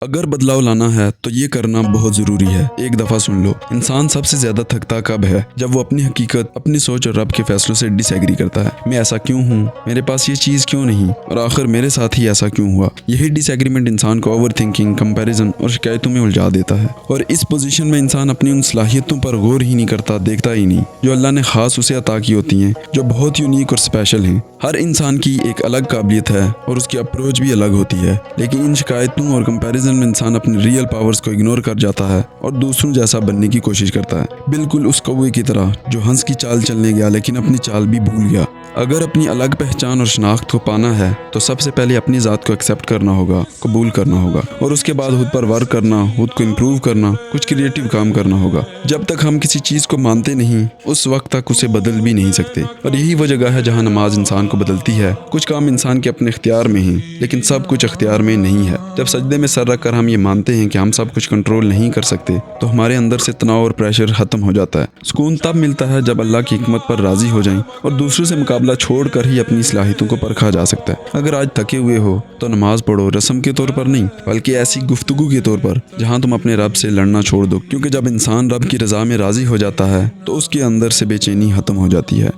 अगर बदलाव लाना है तो ये करना बहुत ज़रूरी है। एक दफ़ा सुन लो, इंसान सबसे ज़्यादा थकता कब है? जब वो अपनी हकीकत, अपनी सोच और रब के फैसलों से डिसएग्री करता है। मैं ऐसा क्यों हूँ, मेरे पास ये चीज़ क्यों नहीं, और आखिर मेरे साथ ही ऐसा क्यों हुआ। यही डिसएग्रीमेंट इंसान को ओवर थिंकिंग, कंपैरिजन और शिकायतों में उलझा देता है। और इस पोजीशन में इंसान अपनी उन सलाहियतों पर गौर ही नहीं करता, देखता ही नहीं, जो अल्लाह ने ख़ास उसे अता की होती हैं, जो बहुत यूनिक और स्पेशल हैं। हर इंसान की एक अलग काबिलियत है और उसकी अप्रोच भी अलग होती है, लेकिन इन शिकायतों और कंपैरिजन में इंसान अपनी रियल पावर्स को इग्नोर कर जाता है और दूसरों जैसा बनने की कोशिश करता है, बिल्कुल उस कौवे की तरह जो हंस की चाल चलने गया लेकिन अपनी चाल भी भूल गया। अगर अपनी अलग पहचान और शनाख्त को पाना है तो सबसे पहले अपनी ज़ात को एक्सेप्ट करना होगा, कबूल करना होगा, और उसके बाद खुद पर वर्क करना, खुद को इम्प्रूव करना, कुछ क्रिएटिव काम करना होगा। जब तक हम किसी चीज़ को मानते नहीं, उस वक्त तक उसे बदल भी नहीं सकते। और यही वो जगह है जहाँ नमाज इंसान को बदलती है। कुछ काम इंसान के अपने इख्तियार में हैं, लेकिन सब कुछ इख्तियार में नहीं है। जब सजदे में सर रख कर हम ये मानते हैं कि हम सब कुछ कंट्रोल नहीं कर सकते, तो हमारे अंदर से तनाव और प्रेशर खत्म हो जाता है। सुकून तब मिलता है जब अल्लाह की हिकमत पर राज़ी हो जाएं और दूसरों से मुकाबला छोड़कर ही अपनी सलाहियतों को परखा जा सकता है। अगर आज थके हुए हो तो नमाज पढ़ो, रस्म के तौर पर नहीं, बल्कि ऐसी गुफ्तगू के तौर पर जहाँ तुम अपने रब से लड़ना छोड़ दो। क्योंकि जब इंसान रब की रज़ा में राज़ी हो जाता है तो उसके अंदर से बेचैनी खत्म हो जाती है।